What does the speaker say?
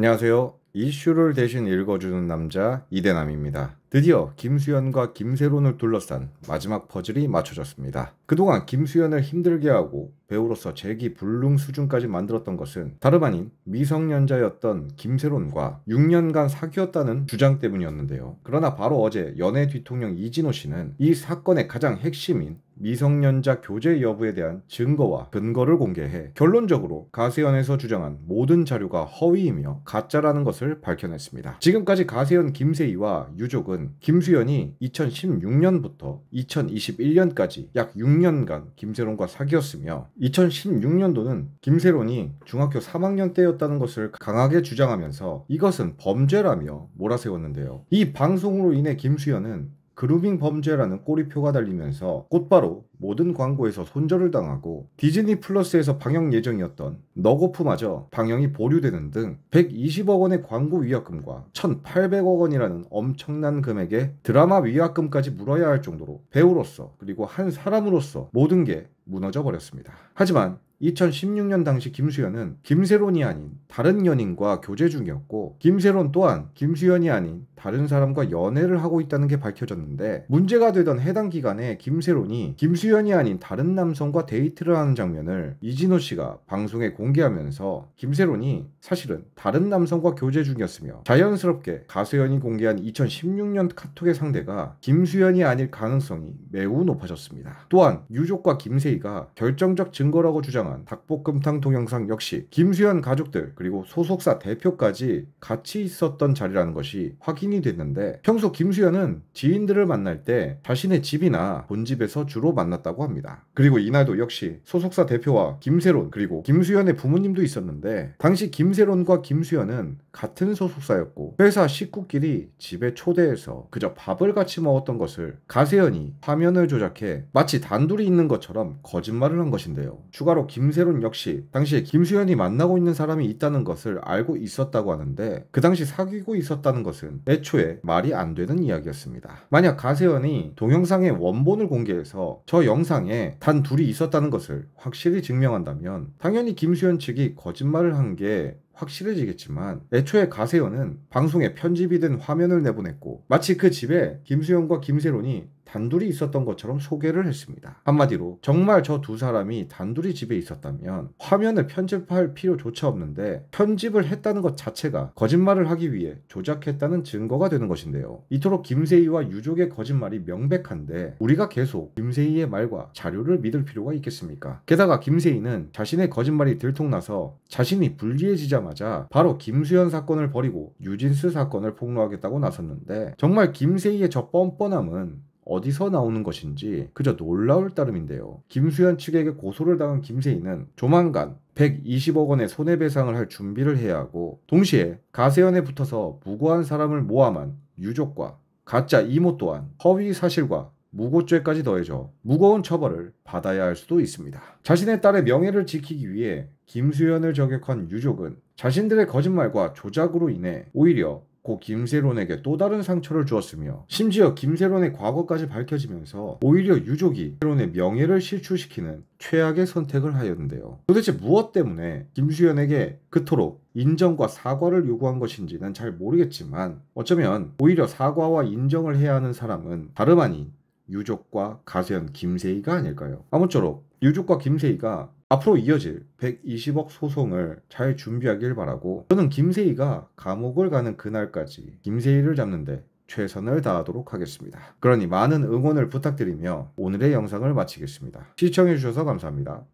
안녕하세요. 이슈를 대신 읽어주는 남자 이대남입니다. 드디어 김수현과 김세론을 둘러싼 마지막 퍼즐이 맞춰졌습니다. 그동안 김수현을 힘들게 하고 배우로서 재기불능 수준까지 만들었던 것은 다름 아닌 미성년자였던 김세론과 6년간 사귀었다는 주장 때문이었는데요. 그러나 바로 어제 연예 뒤통령 이진호 씨는 이 사건의 가장 핵심인 미성년자 교제 여부에 대한 증거와 근거를 공개해 결론적으로 가세현에서 주장한 모든 자료가 허위이며 가짜라는 것을 밝혀냈습니다. 지금까지 가세현 김세희와 유족은 김수현이 2016년부터 2021년까지 약 6년간 김세론과 사귀었으며 2016년도는 김세론이 중학교 3학년 때였다는 것을 강하게 주장하면서 이것은 범죄라며 몰아세웠는데요. 이 방송으로 인해 김수현은 그루밍 범죄라는 꼬리표가 달리면서 곧바로 모든 광고에서 손절을 당하고 디즈니 플러스에서 방영 예정이었던 너고프마저 방영이 보류되는 등 120억 원의 광고 위약금과 1,800억 원이라는 엄청난 금액의 드라마 위약금까지 물어야 할 정도로 배우로서 그리고 한 사람으로서 모든 게 무너져 버렸습니다. 하지만 2016년 당시 김수현은 김세론이 아닌 다른 연인과 교제 중이었고 김세론 또한 김수현이 아닌 다른 사람과 연애를 하고 있다는 게 밝혀졌는데 문제가 되던 해당 기간에 김세론이 김수현이 아닌 다른 남성과 데이트를 하는 장면을 이진호 씨가 방송에 공개하면서 김세론이 사실은 다른 남성과 교제 중이었으며 자연스럽게 가세현이 공개한 2016년 카톡의 상대가 김수현이 아닐 가능성이 매우 높아졌습니다. 또한 유족과 김세희가 결정적 증거라고 주장한 닭볶음탕 동영상 역시 김수현 가족들 그리고 소속사 대표까지 같이 있었던 자리라는 것이 확인이 됐는데 평소 김수현은 지인들을 만날 때 자신의 집이나 본집에서 주로 만났다고 합니다. 그리고 이날도 역시 소속사 대표와 김세론 그리고 김수현의 부모님도 있었는데 당시 김세론과 김수현은 같은 소속사였고 회사 식구끼리 집에 초대해서 그저 밥을 같이 먹었던 것을 가세현이 화면을 조작해 마치 단둘이 있는 것처럼 거짓말을 한 것인데요. 추가로 김세론 역시 당시에 김수현이 만나고 있는 사람이 있다는 것을 알고 있었다고 하는데 그 당시 사귀고 있었다는 것은 애초에 말이 안 되는 이야기였습니다. 만약 가세현이 동영상의 원본을 공개해서 저 영상에 단 둘이 있었다는 것을 확실히 증명한다면 당연히 김수현 측이 거짓말을 한 게 확실해지겠지만 애초에 가세현은 방송에 편집이 된 화면을 내보냈고 마치 그 집에 김수현과 김세론이 단둘이 있었던 것처럼 소개를 했습니다. 한마디로 정말 저 두 사람이 단둘이 집에 있었다면 화면을 편집할 필요조차 없는데 편집을 했다는 것 자체가 거짓말을 하기 위해 조작했다는 증거가 되는 것인데요. 이토록 김세희와 유족의 거짓말이 명백한데 우리가 계속 김세희의 말과 자료를 믿을 필요가 있겠습니까? 게다가 김세희는 자신의 거짓말이 들통나서 자신이 불리해지자마자 바로 김수현 사건을 버리고 유진스 사건을 폭로하겠다고 나섰는데 정말 김세희의 저 뻔뻔함은 어디서 나오는 것인지 그저 놀라울 따름인데요. 김수현 측에게 고소를 당한 김세희는 조만간 120억 원의 손해배상을 할 준비를 해야 하고 동시에 가세현에 붙어서 무고한 사람을 모함한 유족과 가짜 이모 또한 허위 사실과 무고죄까지 더해져 무거운 처벌을 받아야 할 수도 있습니다. 자신의 딸의 명예를 지키기 위해 김수현을 저격한 유족은 자신들의 거짓말과 조작으로 인해 오히려 고 김세론에게 또 다른 상처를 주었으며 심지어 김세론의 과거까지 밝혀지면서 오히려 유족이 세론의 명예를 실추시키는 최악의 선택을 하였는데요. 도대체 무엇 때문에 김수현에게 그토록 인정과 사과를 요구한 것인지는 잘 모르겠지만 어쩌면 오히려 사과와 인정을 해야 하는 사람은 다름 아닌 유족과 가세현 김세희가 아닐까요? 아무쪼록 유족과 김세희가 앞으로 이어질 120억 소송을 잘 준비하길 바라고 저는 김세희가 감옥을 가는 그날까지 김세희를 잡는데 최선을 다하도록 하겠습니다. 그러니 많은 응원을 부탁드리며 오늘의 영상을 마치겠습니다. 시청해주셔서 감사합니다.